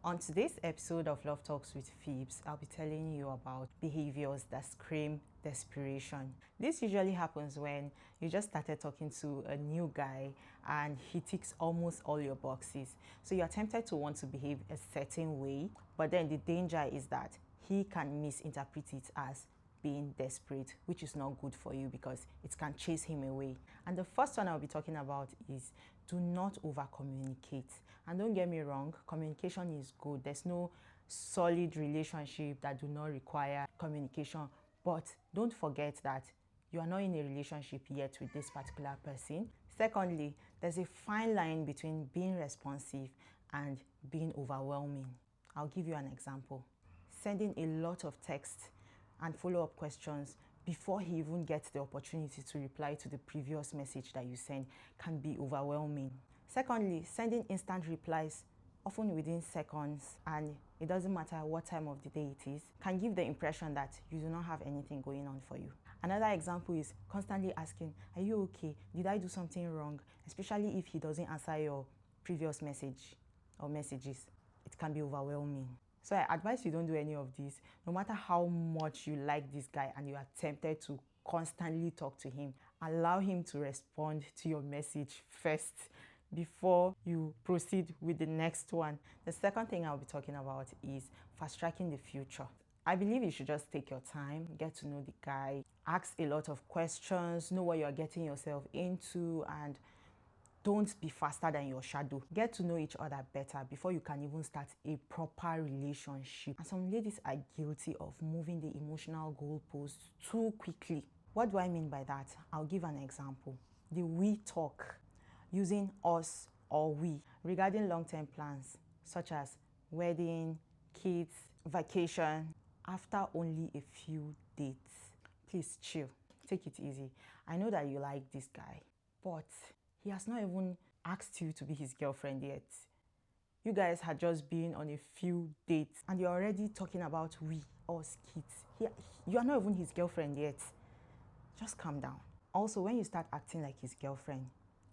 On today's episode of Love Talks with Phoebes, I'll be telling you about behaviors that scream desperation. This usually happens when you just started talking to a new guy and he ticks almost all your boxes. So you're tempted to want to behave a certain way, but then the danger is that he can misinterpret it as being desperate, which is not good for you because it can chase him away. And the first one I'll be talking about is do not over communicate. And don't get me wrong, communication is good. There's no solid relationship that do not require communication, but don't forget that you are not in a relationship yet with this particular person. Secondly, there's a fine line between being responsive and being overwhelming. I'll give you an example. Sending a lot of text and follow-up questions before he even gets the opportunity to reply to the previous message that you send can be overwhelming. Secondly, sending instant replies, often within seconds, and it doesn't matter what time of the day it is, can give the impression that you do not have anything going on for you. Another example is constantly asking, are you okay? Did I do something wrong? Especially if he doesn't answer your previous message or messages. It can be overwhelming. So I advise you don't do any of this. No matter how much you like this guy and you are tempted to constantly talk to him, allow him to respond to your message first before you proceed with the next one. The second thing I'll be talking about is fast-tracking the future. I believe you should just take your time, get to know the guy, ask a lot of questions, know what you're getting yourself into, and don't be faster than your shadow. Get to know each other better before you can even start a proper relationship. And some ladies are guilty of moving the emotional goalposts too quickly. What do I mean by that? I'll give an example. The we talk, using us or we regarding long-term plans such as wedding, kids, vacation, after only a few dates. Please chill, take it easy. I know that you like this guy, but he has not even asked you to be his girlfriend yet. You guys had just been on a few dates and you're already talking about we, us, kids. You are not even his girlfriend yet. Just calm down. Also, when you start acting like his girlfriend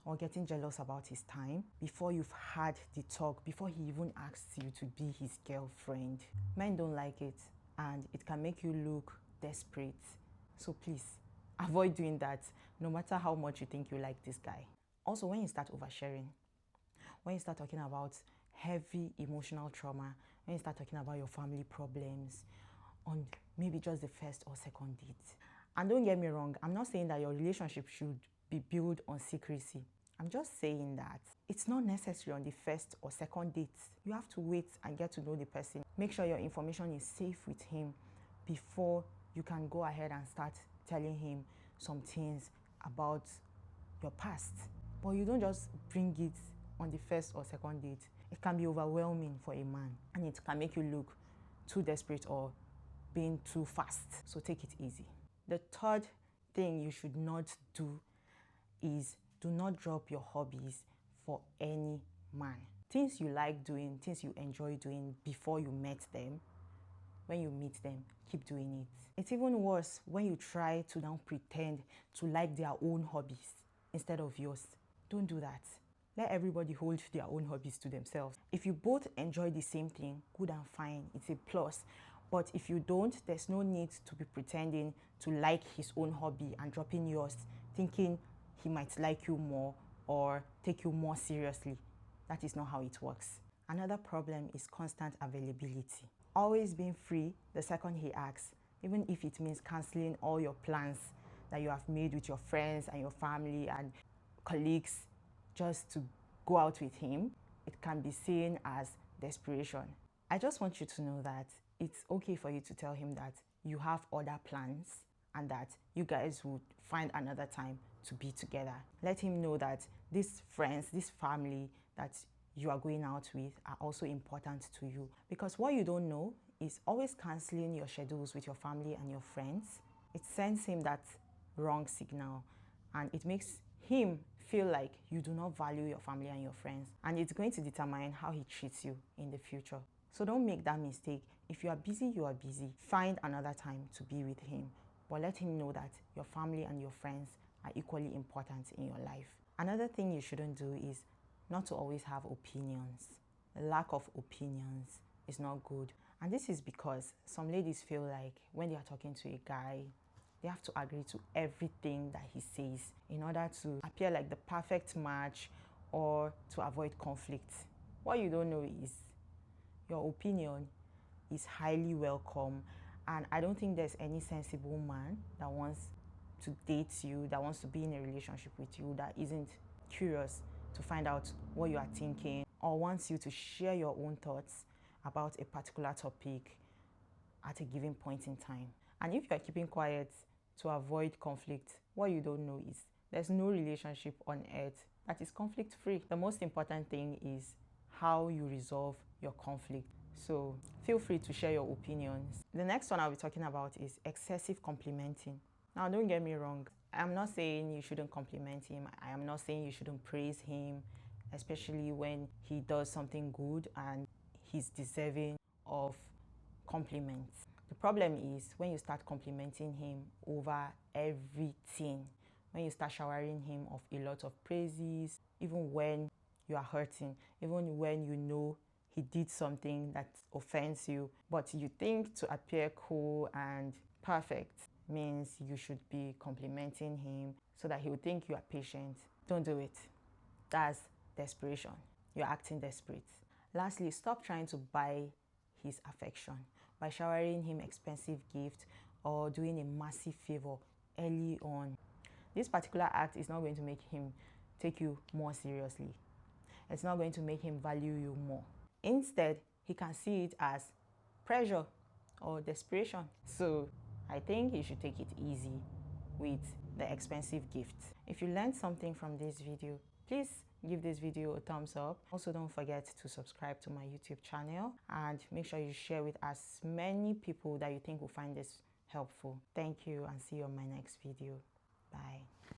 or getting jealous about his time before you've had the talk, before he even asks you to be his girlfriend, men don't like it and it can make you look desperate. So please, avoid doing that no matter how much you think you like this guy. Also, when you start oversharing, when you start talking about heavy emotional trauma, when you start talking about your family problems on maybe just the first or second date. And don't get me wrong, I'm not saying that your relationship should be built on secrecy. I'm just saying that it's not necessary on the first or second date. You have to wait and get to know the person. Make sure your information is safe with him before you can go ahead and start telling him some things about your past. But you don't just bring it on the first or second date. It can be overwhelming for a man and it can make you look too desperate or being too fast. So take it easy. The third thing you should not do is do not drop your hobbies for any man. Things you like doing, things you enjoy doing before you met them, when you meet them, keep doing it. It's even worse when you try to now pretend to like their own hobbies instead of yours. Don't do that. Let everybody hold their own hobbies to themselves. If you both enjoy the same thing, good and fine, it's a plus. But if you don't, there's no need to be pretending to like his own hobby and dropping yours, thinking he might like you more or take you more seriously. That is not how it works. Another problem is constant availability. Always being free the second he asks, even if it means canceling all your plans that you have made with your friends and your family and colleagues just to go out with him. It can be seen as desperation. I just want you to know that it's okay for you to tell him that you have other plans and that you guys would find another time to be together. Let him know that these friends, this family that you are going out with are also important to you. Because what you don't know is always canceling your schedules with your family and your friends. It sends him that wrong signal and it makes him feel like you do not value your family and your friends, and it's going to determine how he treats you in the future. So don't make that mistake. If you are busy, you are busy. Find another time to be with him, but let him know that your family and your friends are equally important in your life. Another thing you shouldn't do is not to always have opinions. lack of opinions is not good. And this is because some ladies feel like when they are talking to a guy, they have to agree to everything that he says in order to appear like the perfect match or to avoid conflict. What you don't know is your opinion is highly welcome, and I don't think there's any sensible man that wants to date you, that wants to be in a relationship with you, that isn't curious to find out what you are thinking or wants you to share your own thoughts about a particular topic at a given point in time. And if you are keeping quiet to avoid conflict, what you don't know is there's no relationship on earth that is conflict free. The most important thing is how you resolve your conflict. So feel free to share your opinions. The next one I'll be talking about is excessive complimenting. Now, don't get me wrong. I'm not saying you shouldn't compliment him. I am not saying you shouldn't praise him, especially when he does something good and he's deserving of compliments. The problem is when you start complimenting him over everything, when you start showering him of a lot of praises, even when you are hurting, even when you know he did something that offends you, but you think to appear cool and perfect means you should be complimenting him so that he will think you are patient. Don't do it. That's desperation. You're acting desperate. Lastly, stop trying to buy his affection by showering him expensive gifts or doing a massive favor early on. This particular act is not going to make him take you more seriously. It's not going to make him value you more. Instead, he can see it as pressure or desperation. So I think you should take it easy with the expensive gifts. If you learned something from this video, please give this video a thumbs up. Also, don't forget to subscribe to my YouTube channel and make sure you share with as many people that you think will find this helpful. Thank you and see you on my next video. Bye.